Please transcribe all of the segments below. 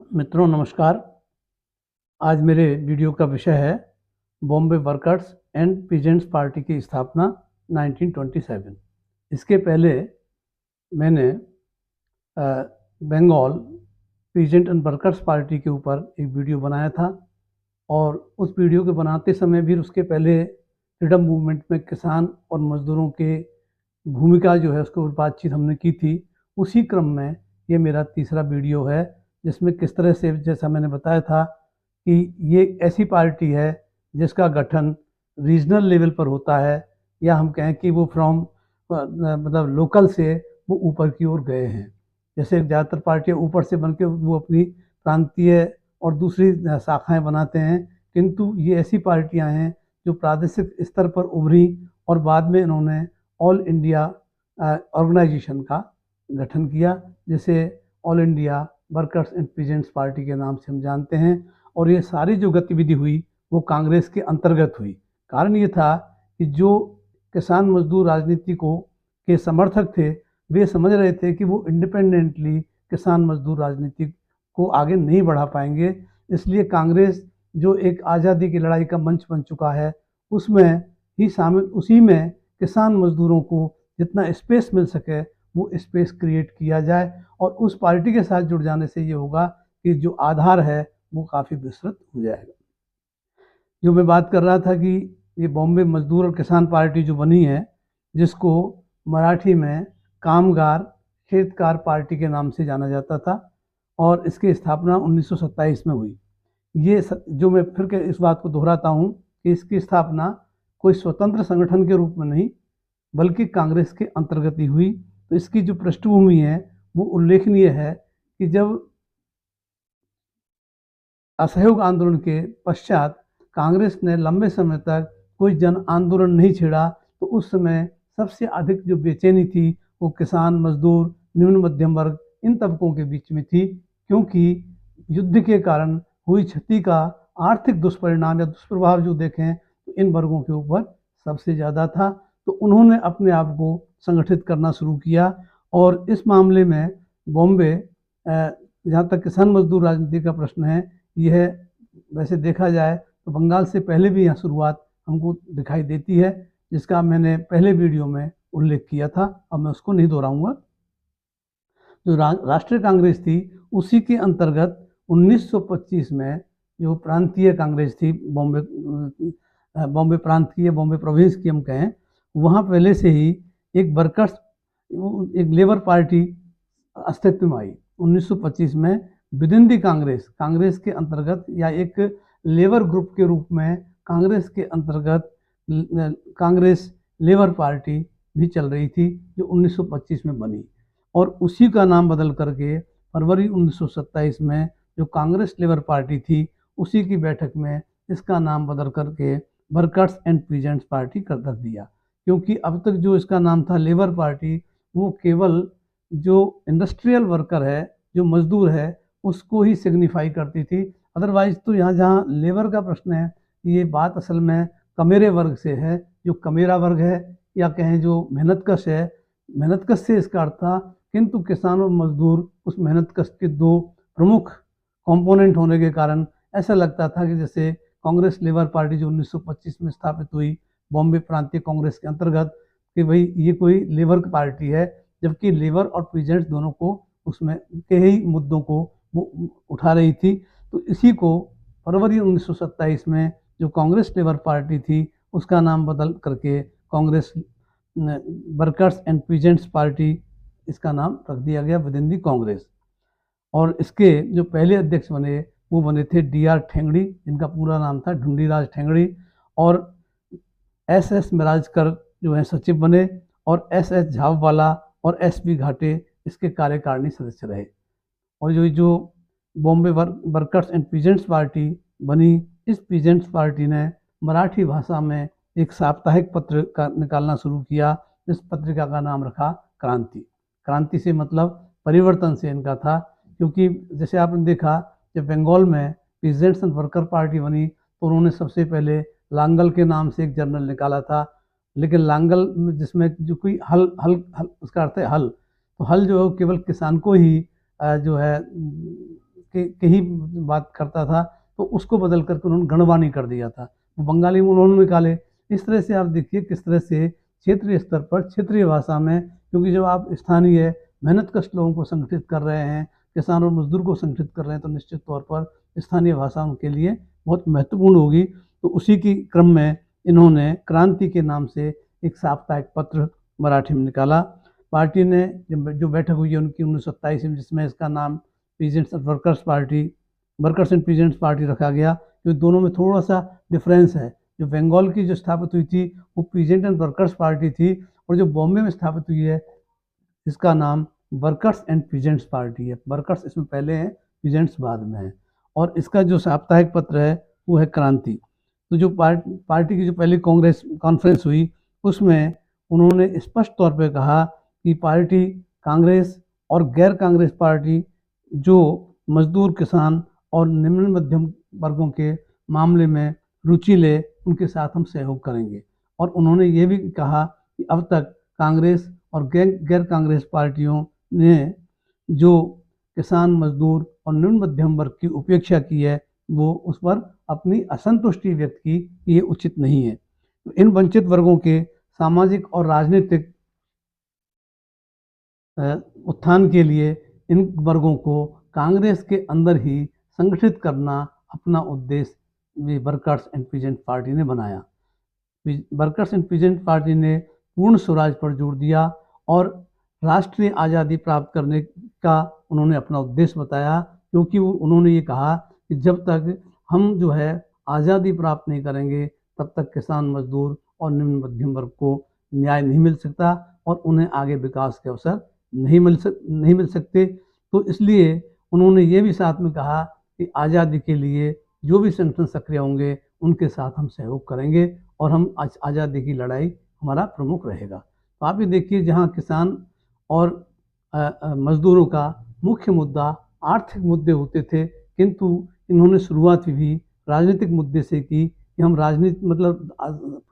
मित्रों नमस्कार। आज मेरे वीडियो का विषय है Bombay workers and peasants party की स्थापना 1927। इसके पहले मैंने Bengal peasant and workers party के ऊपर एक वीडियो बनाया था और उस वीडियो के बनाते समय भी उसके पहले फ्रीडम मूवमेंट में किसान और मजदूरों के भूमिका जो है उसके ऊपर बातचीत हमने की थी। उसी क्रम में ये मेरा तीसरा वीडियो है जिसमें किस तरह से, जैसा मैंने बताया था कि ये ऐसी पार्टी है जिसका गठन रीजनल लेवल पर होता है, या हम कहें कि वो फ्रॉम मतलब लोकल से वो ऊपर की ओर गए हैं। जैसे ज़्यादातर पार्टियाँ ऊपर से बन के वो अपनी प्रांतीय और दूसरी शाखाएं बनाते हैं, किंतु ये ऐसी पार्टियां हैं जो प्रादेशिक स्तर पर उभरी और बाद में इन्होंने ऑल इंडिया ऑर्गेनाइजेशन का गठन किया, जिसे all India workers and peasants party के नाम से हम जानते हैं। और ये सारी जो गतिविधि हुई वो कांग्रेस के अंतर्गत हुई। कारण ये था कि जो किसान मजदूर राजनीति को के समर्थक थे वे समझ रहे थे कि वो इंडिपेंडेंटली किसान मजदूर राजनीति को आगे नहीं बढ़ा पाएंगे। इसलिए कांग्रेस जो एक आज़ादी की लड़ाई का मंच बन चुका है उसमें ही शामिल, उसी में किसान मजदूरों को जितना स्पेस मिल सके वो स्पेस क्रिएट किया जाए, और उस पार्टी के साथ जुड़ जाने से ये होगा कि जो आधार है वो काफ़ी विस्तृत हो जाएगा। जो मैं बात कर रहा था कि ये बॉम्बे मजदूर और किसान पार्टी जो बनी है, जिसको मराठी में कामगार खेतकार पार्टी के नाम से जाना जाता था, और इसकी स्थापना 1927 में हुई। जो मैं फिर के इस बात को दोहराता हूँ कि इसकी स्थापना कोई स्वतंत्र संगठन के रूप में नहीं बल्कि कांग्रेस के अंतर्गत ही हुई। तो इसकी जो पृष्ठभूमि है वो उल्लेखनीय है कि जब असहयोग आंदोलन के पश्चात कांग्रेस ने लंबे समय तक कोई जन आंदोलन नहीं छेड़ा, तो उस समय सबसे अधिक जो बेचैनी थी वो किसान मजदूर निम्न मध्यम वर्ग इन तबकों के बीच में थी, क्योंकि युद्ध के कारण हुई क्षति का आर्थिक दुष्परिणाम या दुष्प्रभाव जो देखें तो इन वर्गों के ऊपर सबसे ज़्यादा था। तो उन्होंने अपने आप को संगठित करना शुरू किया, और इस मामले में बॉम्बे, जहाँ तक किसान मजदूर राजनीति का प्रश्न है, यह वैसे देखा जाए तो बंगाल से पहले भी यहाँ शुरुआत हमको दिखाई देती है, जिसका मैंने पहले वीडियो में उल्लेख किया था। अब मैं उसको नहीं दोहराऊंगा। जो राष्ट्रीय कांग्रेस थी उसी के अंतर्गत 1925 में जो प्रांतीय कांग्रेस थी, बॉम्बे प्रांत की या बॉम्बे प्रोविंस की हम कहें, वहाँ पहले से ही एक वर्कर्स, एक लेबर पार्टी अस्तित्व में आई 1925 में। विद इन दी कांग्रेस के अंतर्गत या एक लेबर ग्रुप के रूप में कांग्रेस के अंतर्गत कांग्रेस लेबर पार्टी भी चल रही थी, जो 1925 में बनी, और उसी का नाम बदल करके फरवरी 1927 में जो कांग्रेस लेबर पार्टी थी उसी की बैठक में इसका नाम बदल करके वर्कर्स एंड पीजेंट्स पार्टी कर दिया। क्योंकि अब तक जो इसका नाम था लेबर पार्टी, वो केवल जो इंडस्ट्रियल वर्कर है, जो मजदूर है, उसको ही सिग्निफाई करती थी। अदरवाइज तो यहाँ जहाँ लेबर का प्रश्न है, ये बात असल में कमेरे वर्ग से है। जो कमेरा वर्ग है या कहें जो मेहनतकश है, मेहनतकश से इसका अर्थ था, किंतु किसान और मजदूर उस मेहनतकश के दो प्रमुख कंपोनेंट होने के कारण ऐसा लगता था कि जैसे कांग्रेस लेबर पार्टी जो 1925 में स्थापित हुई बॉम्बे प्रांतीय कांग्रेस के अंतर्गत, कि भाई ये कोई लेबर पार्टी है, जबकि लेबर और पीजेंट्स दोनों को उसमें के ही मुद्दों को वो उठा रही थी। तो इसी को फरवरी 1927 में जो कांग्रेस लेबर पार्टी थी उसका नाम बदल करके Congress workers and peasants party इसका नाम रख दिया गया विद इन दी कांग्रेस। और इसके जो पहले अध्यक्ष बने वो बने थे D.R. ठेंगड़ी, जिनका पूरा नाम था ढूंढीराज ठेंगड़ी, और S.S. मिराजकर जो है सचिव बने, और S.S. झाबवाला और S.B. घाटे इसके कार्यकारिणी सदस्य रहे। और जो Bombay workers and peasants party बनी, इस पीजेंट्स पार्टी ने मराठी भाषा में एक साप्ताहिक पत्र का निकालना शुरू किया। इस पत्रिका का नाम रखा क्रांति। क्रांति से मतलब परिवर्तन से इनका था, क्योंकि जैसे आपने देखा जब बंगाल में पीजेंट्स एंड वर्कर पार्टी बनी तो उन्होंने सबसे पहले लांगल के नाम से एक जर्नल निकाला था, लेकिन लांगल जिसमें जो कोई हल हल हल उसका अर्थ है हल, तो हल जो है केवल किसान को ही जो है के ही बात करता था, तो उसको बदल करके उन्होंने गणवाणी कर दिया था, वो बंगाली में उन्होंने निकाले। इस तरह से आप देखिए किस तरह से क्षेत्रीय स्तर पर क्षेत्रीय भाषा में, क्योंकि जब आप स्थानीय मेहनत कश लोगों को संगठित कर रहे हैं, किसान और मजदूर को संगठित कर रहे हैं, तो निश्चित तौर पर स्थानीय भाषा उनके लिए बहुत महत्वपूर्ण होगी। तो उसी की क्रम में इन्होंने क्रांति के नाम से एक साप्ताहिक पत्र मराठी में निकाला। पार्टी ने जो बैठक हुई है उनकी 1927 में, जिसमें इसका नाम peasants and workers party, workers and peasants party रखा गया, क्योंकि दोनों में थोड़ा सा डिफरेंस है। जो बंगाल की जो स्थापित हुई थी वो पीजेंट एंड वर्कर्स पार्टी थी, और जो बॉम्बे में स्थापित हुई है इसका नाम वर्कर्स एंड पीजेंट्स पार्टी है। वर्कर्स इसमें पहले हैं, पीजेंट्स बाद में है। और इसका जो साप्ताहिक पत्र है वो है क्रांति। तो जो पार्टी की जो पहली कांग्रेस कॉन्फ्रेंस हुई उसमें उन्होंने स्पष्ट तौर पे कहा कि पार्टी कांग्रेस और गैर कांग्रेस पार्टी जो मजदूर, किसान और निम्न मध्यम वर्गों के मामले में रुचि ले, उनके साथ हम सहयोग करेंगे। और उन्होंने ये भी कहा कि अब तक कांग्रेस और गैर कांग्रेस पार्टियों ने जो किसान, मजदूर और निम्न मध्यम वर्ग की उपेक्षा की है, वो उस पर अपनी असंतुष्टि व्यक्त की, ये उचित नहीं है। तो इन वंचित वर्गों के सामाजिक और राजनीतिक उत्थान के लिए इन वर्गों को कांग्रेस के अंदर ही संगठित करना अपना उद्देश्य वर्कर्स एंड पीजेंट पार्टी ने बनाया। वर्कर्स एंड पीजेंट पार्टी ने पूर्ण स्वराज पर जोर दिया और राष्ट्रीय आज़ादी प्राप्त करने का उन्होंने अपना उद्देश्य बताया, क्योंकि उन्होंने ये कहा कि जब तक हम जो है आज़ादी प्राप्त नहीं करेंगे तब तक किसान, मजदूर और निम्न मध्यम वर्ग को न्याय नहीं मिल सकता और उन्हें आगे विकास के अवसर नहीं मिल सकते। तो इसलिए उन्होंने ये भी साथ में कहा कि आज़ादी के लिए जो भी संगठन सक्रिय होंगे उनके साथ हम सहयोग करेंगे और हम आज़ादी की लड़ाई हमारा प्रमुख रहेगा। तो आप ये देखिए, जहाँ किसान और मजदूरों का मुख्य मुद्दा आर्थिक मुद्दे होते थे, किंतु इन्होंने शुरुआत भी राजनीतिक मुद्दे से की कि हम राजनीति मतलब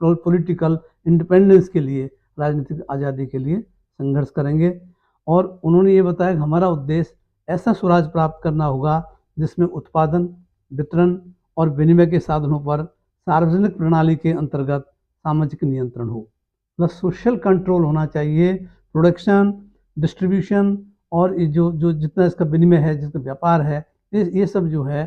पॉलिटिकल इंडिपेंडेंस के लिए, राजनीतिक आज़ादी के लिए संघर्ष करेंगे। और उन्होंने ये बताया कि हमारा उद्देश्य ऐसा स्वराज प्राप्त करना होगा जिसमें उत्पादन, वितरण और विनिमय के साधनों पर सार्वजनिक प्रणाली के अंतर्गत सामाजिक नियंत्रण हो, मतलब सोशल कंट्रोल होना चाहिए। प्रोडक्शन, डिस्ट्रीब्यूशन और जो जितना इसका विनिमय है, जिसका व्यापार है, ये सब जो है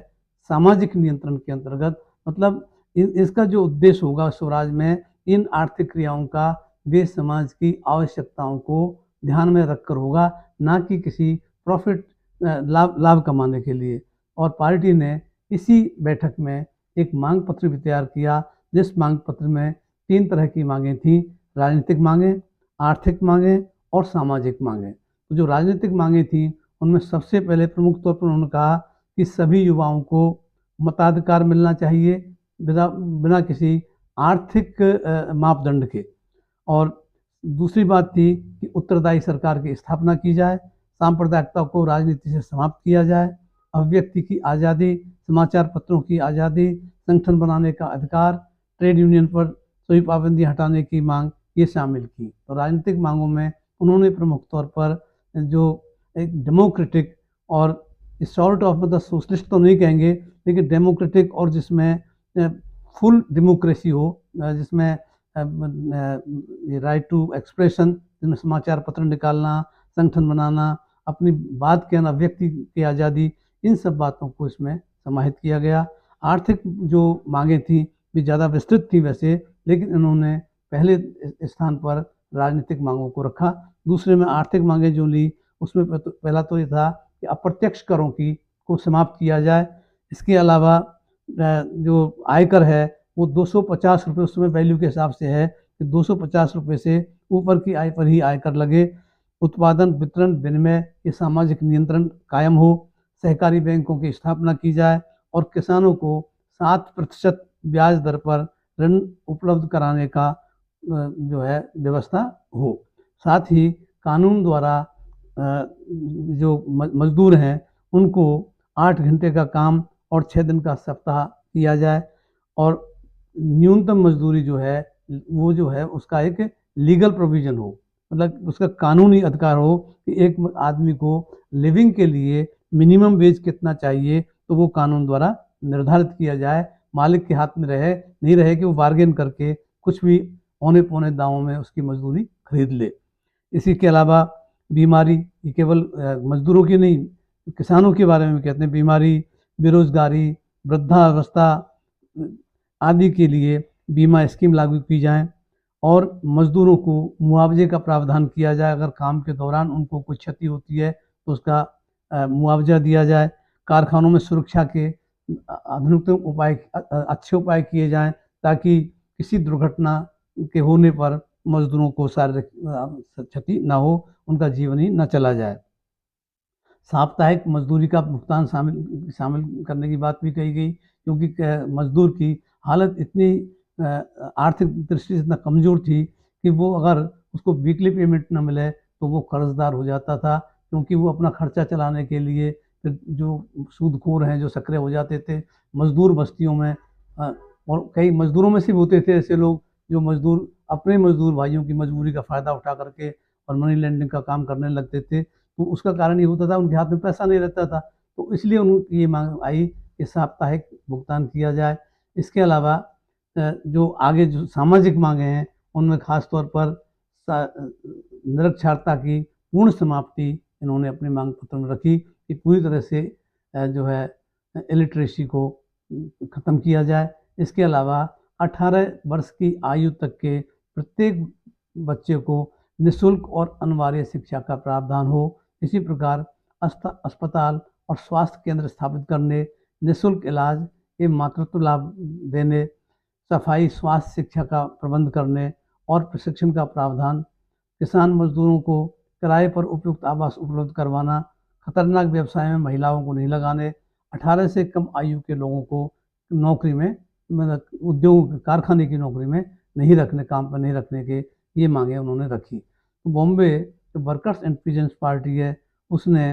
सामाजिक नियंत्रण के अंतर्गत, मतलब इसका जो उद्देश्य होगा स्वराज में, इन आर्थिक क्रियाओं का देश समाज की आवश्यकताओं को ध्यान में रखकर होगा, ना कि किसी प्रॉफिट लाभ कमाने के लिए। और पार्टी ने इसी बैठक में एक मांग पत्र भी तैयार किया, जिस मांग पत्र में 3 तरह की मांगें थीं: राजनीतिक मांगें, आर्थिक मांगें और सामाजिक मांगें। तो जो राजनीतिक मांगें थीं उनमें सबसे पहले प्रमुख तौर पर उन्होंने कहा कि सभी युवाओं को मताधिकार मिलना चाहिए बिना किसी आर्थिक मापदंड के। और दूसरी बात थी कि उत्तरदायी सरकार की स्थापना की जाए, सांप्रदायिकता को राजनीति से समाप्त किया जाए, अभिव्यक्ति की आज़ादी, समाचार पत्रों की आज़ादी, संगठन बनाने का अधिकार, ट्रेड यूनियन पर सभी पाबंदियां हटाने की मांग, ये शामिल की। तो राजनीतिक मांगों में उन्होंने प्रमुख तौर पर जो एक डेमोक्रेटिक और सॉर्ट ऑफ, मतलब सोशलिस्ट तो नहीं कहेंगे, लेकिन डेमोक्रेटिक और जिसमें फुल डेमोक्रेसी हो, जिसमें राइट टू एक्सप्रेशन, जिसमें समाचार पत्र निकालना, संगठन बनाना, अपनी बात कहना, व्यक्ति की आज़ादी, इन सब बातों को इसमें समाहित किया गया। आर्थिक जो मांगें थी भी ज़्यादा विस्तृत थी वैसे, लेकिन इन्होंने पहले स्थान पर राजनीतिक मांगों को रखा। दूसरे में आर्थिक मांगें जो ली, उसमें पहला तो ये था कि अप्रत्यक्ष करों को समाप्त किया जाए। इसके अलावा जो आयकर है वो 250 रुपये, उस समय वैल्यू के हिसाब से है कि 250 रुपये से ऊपर की आय पर ही आयकर लगे। उत्पादन, वितरण, विनिमय, ये सामाजिक नियंत्रण कायम हो। सहकारी बैंकों की स्थापना की जाए और किसानों को 7% ब्याज दर पर ऋण उपलब्ध कराने का जो है व्यवस्था हो। साथ ही कानून द्वारा जो मजदूर हैं उनको 8 घंटे का काम और 6 दिन का सप्ताह किया जाए। और न्यूनतम मजदूरी जो है वो जो है उसका एक लीगल प्रोविज़न हो, मतलब उसका कानूनी अधिकार हो कि एक आदमी को लिविंग के लिए मिनिमम वेज कितना चाहिए तो वो कानून द्वारा निर्धारित किया जाए। मालिक के हाथ में नहीं रहे कि वो बार्गेन करके कुछ भी औने पौने दामों में उसकी मजदूरी खरीद ले। इसी के अलावा बीमारी, ये केवल मजदूरों की नहीं, किसानों के बारे में कहते हैं, बीमारी, बेरोजगारी, वृद्धावस्था आदि के लिए बीमा स्कीम लागू की जाए और मजदूरों को मुआवजे का प्रावधान किया जाए। अगर काम के दौरान उनको कोई क्षति होती है तो उसका मुआवजा दिया जाए। कारखानों में सुरक्षा के आधुनिकतम उपाय, अच्छे उपाय किए जाएं ताकि किसी दुर्घटना के होने पर मजदूरों को शारीरिक क्षति ना हो, उनका जीवन ही न चला जाए। साप्ताहिक मजदूरी का भुगतान शामिल करने की बात भी कही गई, क्योंकि मजदूर की हालत इतनी आर्थिक दृष्टि से इतना कमज़ोर थी कि वो अगर उसको वीकली पेमेंट न मिले तो वो कर्जदार हो जाता था, क्योंकि वो अपना खर्चा चलाने के लिए फिर जो सूदखोर हैं, जो सक्रिय हो जाते थे मजदूर बस्तियों में। और कई मजदूरों में से भी होते थे ऐसे लोग जो मजदूर अपने मजदूर भाइयों की मजबूरी का फ़ायदा उठा करके और मनी लैंडिंग का काम करने लगते थे। तो उसका कारण ये होता था उनके हाथ में पैसा नहीं रहता था, तो इसलिए उनकी ये मांग आई कि साप्ताहिक भुगतान किया जाए। इसके अलावा जो आगे जो सामाजिक मांगे हैं उनमें खास तौर पर निरक्षरता की पूर्ण समाप्ति इन्होंने अपने मांग पत्र में रखी कि पूरी तरह से जो है इलिटरेसी को ख़त्म किया जाए। इसके अलावा 18 वर्ष की आयु तक के प्रत्येक बच्चे को निःशुल्क और अनिवार्य शिक्षा का प्रावधान हो। इसी प्रकार अस्पताल और स्वास्थ्य केंद्र स्थापित करने, निःशुल्क इलाज एवं मातृत्व लाभ देने, सफाई, स्वास्थ्य, शिक्षा का प्रबंध करने और प्रशिक्षण का प्रावधान, किसान मजदूरों को किराए पर उपयुक्त आवास उपलब्ध करवाना, खतरनाक व्यवसाय में महिलाओं को नहीं लगाने, 18 से कम आयु के लोगों को नौकरी में, मतलब उद्योग कारखाने की नौकरी में नहीं रखने, काम पर नहीं रखने के ये मांगे उन्होंने रखी। तो बॉम्बे जो वर्कर्स एंड पीजेंट्स पार्टी है उसने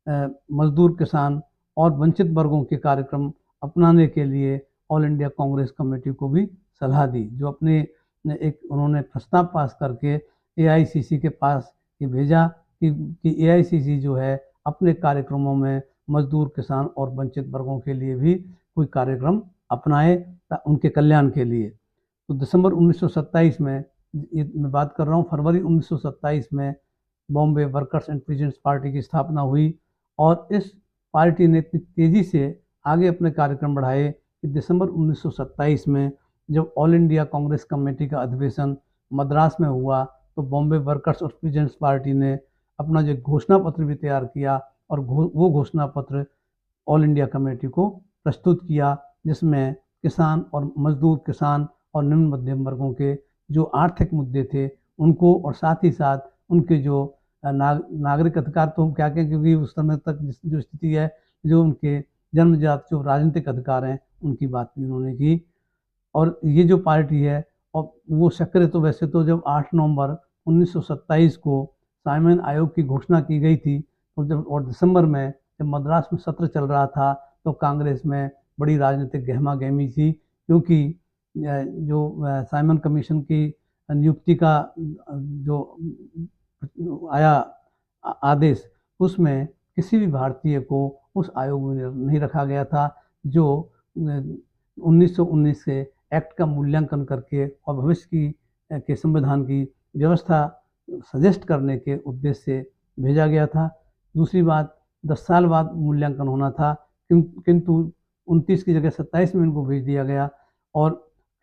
मजदूर, किसान और वंचित वर्गों के कार्यक्रम अपनाने के लिए ऑल इंडिया कांग्रेस कमेटी को भी सलाह दी, जो अपने एक उन्होंने प्रस्ताव पास करके एआईसीसी के पास ये भेजा कि एआईसीसी जो है अपने कार्यक्रमों में मजदूर, किसान और वंचित वर्गों के लिए भी कोई कार्यक्रम अपनाए उनके कल्याण के लिए। तो दिसंबर 1927 में, ये मैं बात कर रहा हूँ फरवरी 1927 में Bombay workers and peasants party की स्थापना हुई और इस पार्टी ने इतनी तेज़ी से आगे अपने कार्यक्रम बढ़ाए कि दिसंबर 1927 में जब ऑल इंडिया कांग्रेस कमेटी का अधिवेशन मद्रास में हुआ तो बॉम्बे वर्कर्स और पीजेंट्स पार्टी ने अपना जो घोषणा पत्र भी तैयार किया और वो घोषणा पत्र ऑल इंडिया कमेटी को प्रस्तुत किया, जिसमें किसान और मजदूर, किसान और निम्न मध्यम वर्गों के जो आर्थिक मुद्दे थे उनको, और साथ ही साथ उनके जो नागरिक अधिकार, तो हम क्या कहें, क्योंकि उस समय तक जो स्थिति है, जो उनके जन्मजात जो राजनीतिक अधिकार हैं उनकी बात भी उन्होंने की। और ये जो पार्टी है, और वो सक्रिय तो वैसे तो जब 8 नवंबर 1927 को साइमन आयोग की घोषणा की गई थी, तो जब और दिसंबर में जब मद्रास में सत्र चल रहा था तो कांग्रेस में बड़ी राजनीतिक गहमा गहमी थी, क्योंकि जो साइमन कमीशन की नियुक्ति का जो आया आदेश, उसमें किसी भी भारतीय को उस आयोग में नहीं रखा गया था, जो 1919 के एक्ट का मूल्यांकन करके और भविष्य की के संविधान की व्यवस्था सजेस्ट करने के उद्देश्य से भेजा गया था। दूसरी बात, 10 साल बाद मूल्यांकन होना था, किंतु 29 की जगह 27 में इनको भेज दिया गया और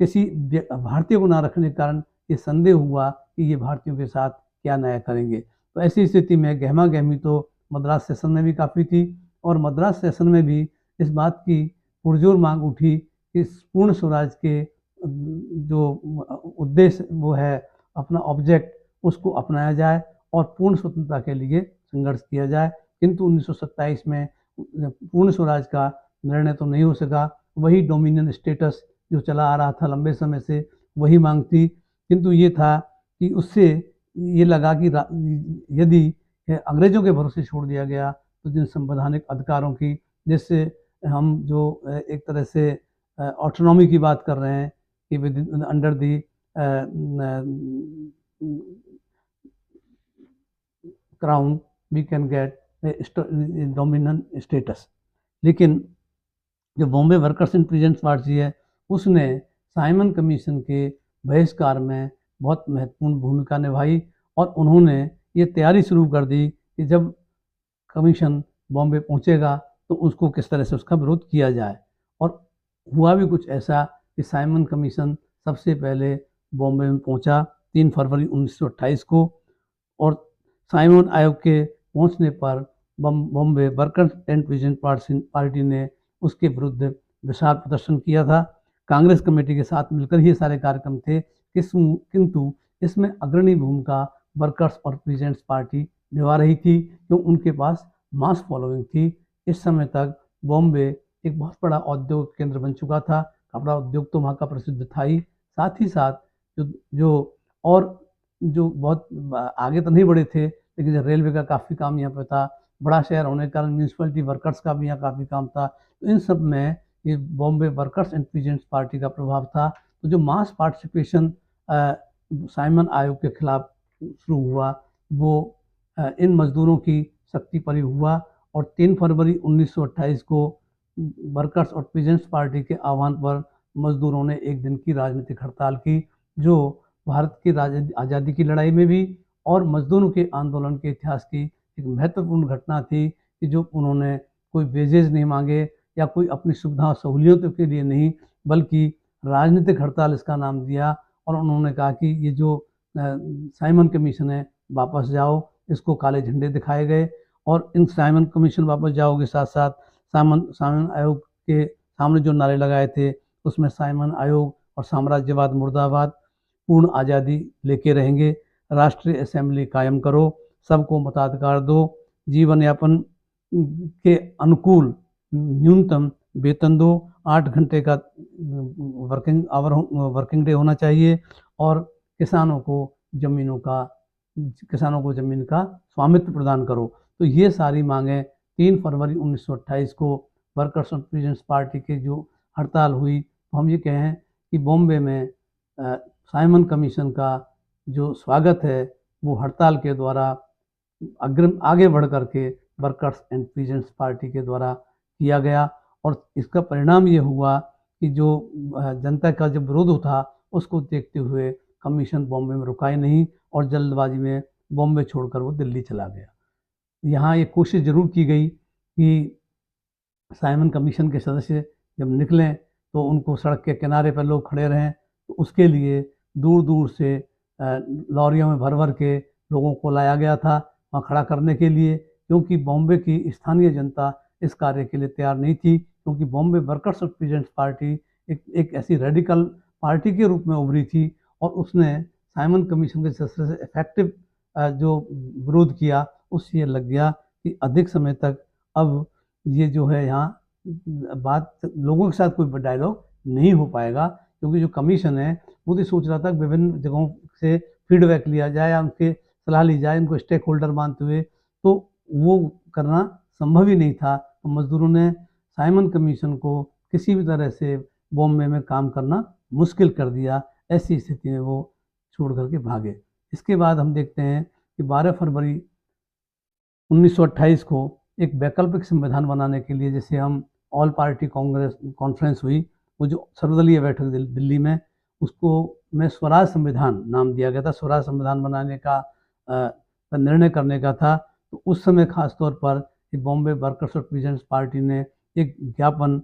किसी भारतीय को ना रखने के कारण ये संदेह हुआ कि ये भारतीयों के साथ क्या नया करेंगे। तो ऐसी स्थिति में गहमा गहमी तो मद्रास सेशन में भी काफ़ी थी, और मद्रास सेशन में भी इस बात की पुरजोर मांग उठी कि इस पूर्ण स्वराज के जो उद्देश्य वो है, अपना ऑब्जेक्ट, उसको अपनाया जाए और पूर्ण स्वतंत्रता के लिए संघर्ष किया जाए। किंतु 1927 में पूर्ण स्वराज का निर्णय तो नहीं हो सका, वही डोमिनियन स्टेटस जो चला आ रहा था लंबे समय से, वही मांग थी। किंतु ये था कि उससे ये लगा कि यदि अंग्रेजों के भरोसे छोड़ दिया गया तो जिन संवैधानिक अधिकारों की, जिससे हम जो एक तरह से ऑटोनॉमी की बात कर रहे हैं कि with under the crown we can get dominant status. लेकिन जो Bombay workers and peasants party है, उसने साइमन कमीशन के बहिष्कार में बहुत महत्वपूर्ण भूमिका निभाई और उन्होंने ये तैयारी शुरू कर दी कि जब कमीशन बॉम्बे पहुंचेगा तो उसको किस तरह से उसका विरोध किया जाए। और हुआ भी कुछ ऐसा कि साइमन कमीशन सबसे पहले बॉम्बे में पहुंचा 3 फरवरी 1928 को, और साइमन आयोग के पहुंचने पर Bombay workers and peasant party ने उसके विरुद्ध विशाल प्रदर्शन किया था। कांग्रेस कमेटी के साथ मिलकर ही ये सारे कार्यक्रम थे, किंतु इसमें अग्रणी भूमिका वर्कर्स और पीजेंट्स पार्टी निभा रही थी, क्यों उनके पास मास फॉलोइंग थी। इस समय तक बॉम्बे एक बहुत बड़ा औद्योगिक केंद्र बन चुका था, कपड़ा उद्योग तो वहाँ का प्रसिद्ध था ही, साथ ही साथ जो और जो बहुत आगे तो नहीं बढ़े थे, लेकिन रेलवे का काफ़ी काम यहाँ पे था, बड़ा शहर होने के कारण म्यूनसिपलिटी वर्कर्स का भी यहाँ काफ़ी काम था। तो इन सब में ये Bombay workers and peasants party का प्रभाव था। तो जो मास पार्टिसिपेशन साइमन आयोग के खिलाफ शुरू हुआ, वो इन मजदूरों की शक्ति पर ही हुआ। और 3 फरवरी 1928 को वर्कर्स और पीजेंट्स पार्टी के आह्वान पर मजदूरों ने एक दिन की राजनीतिक हड़ताल की, जो भारत की आज़ादी की लड़ाई में भी और मजदूरों के आंदोलन के इतिहास की एक महत्वपूर्ण घटना थी कि जो उन्होंने कोई वेजेज नहीं मांगे या कोई अपनी सुविधा सहूलियतों के लिए नहीं, बल्कि राजनीतिक हड़ताल इसका नाम दिया। और उन्होंने कहा कि ये जो साइमन कमीशन है वापस जाओ, इसको काले झंडे दिखाए गए। और इन साइमन कमीशन वापस जाओ के साथ साथ साइमन आयोग के सामने जो नारे लगाए थे, उसमें साइमन आयोग और साम्राज्यवाद मुर्दाबाद, पूर्ण आज़ादी लेके रहेंगे, राष्ट्रीय असेंबली कायम करो, सबको मताधिकार दो, जीवन यापन के अनुकूल न्यूनतम वेतन दो, 8 घंटे का वर्किंग डे होना चाहिए, और किसानों को ज़मीन का स्वामित्व प्रदान करो। तो ये सारी मांगें 3 फरवरी 1928 को वर्कर्स एंड पीजेंट्स पार्टी के जो हड़ताल हुई, तो हम ये कहें कि बॉम्बे में साइमन कमीशन का जो स्वागत है वो हड़ताल के द्वारा अग्रिम आगे बढ़ करके वर्कर्स एंड पीजेंट्स पार्टी के द्वारा किया गया। और इसका परिणाम ये हुआ कि जो जनता का जो विरोध था, उसको देखते हुए कमीशन बॉम्बे में रुका ही नहीं और जल्दबाजी में बॉम्बे छोड़कर वो दिल्ली चला गया। यहाँ ये कोशिश जरूर की गई कि साइमन कमीशन के सदस्य जब निकलें तो उनको सड़क के किनारे पर लोग खड़े रहें, तो उसके लिए दूर दूर से लॉरियों में भर भर के लोगों को लाया गया था वहाँ खड़ा करने के लिए, क्योंकि बॉम्बे की स्थानीय जनता इस कार्य के लिए तैयार नहीं थी, क्योंकि बॉम्बे वर्कर्स और पीजेंट्स पार्टी एक ऐसी रेडिकल पार्टी के रूप में उभरी थी और उसने साइमन कमीशन के सदस्य से इफेक्टिव जो विरोध किया, उससे ये लग गया कि अधिक समय तक अब ये जो है यहाँ बात लोगों के साथ कोई डायलॉग नहीं हो पाएगा, क्योंकि जो कमीशन है वो तो सोच रहा था विभिन्न जगहों से फीडबैक लिया जाए या उनके सलाह ली जाए, उनको स्टेक होल्डर मानते हुए, तो वो करना संभव ही नहीं था। तो मजदूरों ने साइमन कमीशन को किसी भी तरह से बॉम्बे में काम करना मुश्किल कर दिया। ऐसी स्थिति में वो छोड़ करके भागे। इसके बाद हम देखते हैं कि 12 फरवरी 1928 को एक वैकल्पिक संविधान बनाने के लिए, जैसे हम ऑल पार्टी कांग्रेस कॉन्फ्रेंस हुई, वो जो सर्वदलीय बैठक दिल्ली में, उसको में स्वराज संविधान नाम दिया गया था, स्वराज संविधान बनाने का निर्णय करने का था। तो उस समय खास तौर पर बॉम्बे वर्कर्स और पीजेंट्स पार्टी ने एक ज्ञापन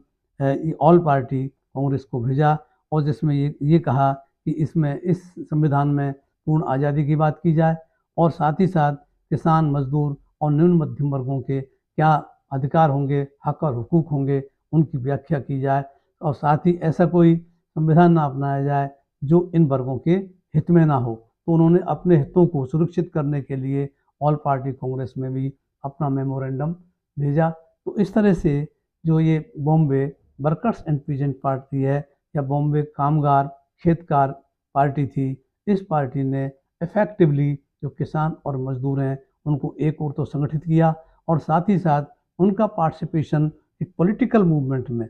ऑल पार्टी कांग्रेस को भेजा और जिसमें ये कहा कि इसमें इस संविधान में पूर्ण आज़ादी की बात की जाए और साथ ही साथ किसान, मजदूर और निम्न मध्यम वर्गों के क्या अधिकार होंगे, हक और हुकूक होंगे, उनकी व्याख्या की जाए और साथ ही ऐसा कोई संविधान ना अपनाया जाए जो इन वर्गों के हित में ना हो। तो उन्होंने अपने हितों को सुरक्षित करने के लिए ऑल पार्टी कांग्रेस में भी अपना मेमोरेंडम भेजा। तो इस तरह से जो ये Bombay workers and peasant party है या बॉम्बे कामगार खेतकार पार्टी थी, इस पार्टी ने इफेक्टिवली जो किसान और मजदूर हैं उनको एक और तो संगठित किया और साथ ही साथ उनका पार्टिसिपेशन एक पॉलिटिकल मूवमेंट में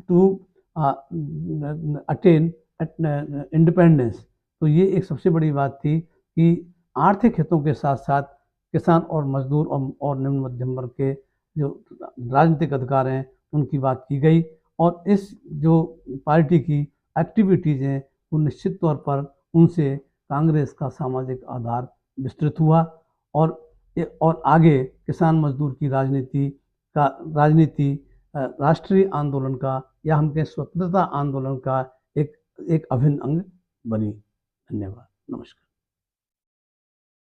टू अटेन इंडिपेंडेंस। तो ये एक सबसे बड़ी बात थी कि आर्थिक हितों के साथ साथ किसान और मजदूर और निम्न मध्यम वर्ग के जो राजनीतिक अधिकार हैं उनकी बात की गई। और इस जो पार्टी की एक्टिविटीज़ हैं वो निश्चित तौर पर उनसे कांग्रेस का सामाजिक आधार विस्तृत हुआ। और और आगे किसान मजदूर की राजनीति राष्ट्रीय आंदोलन का या हम कहें स्वतंत्रता आंदोलन का एक एक अभिन्न अंग बनी। धन्यवाद, नमस्कार।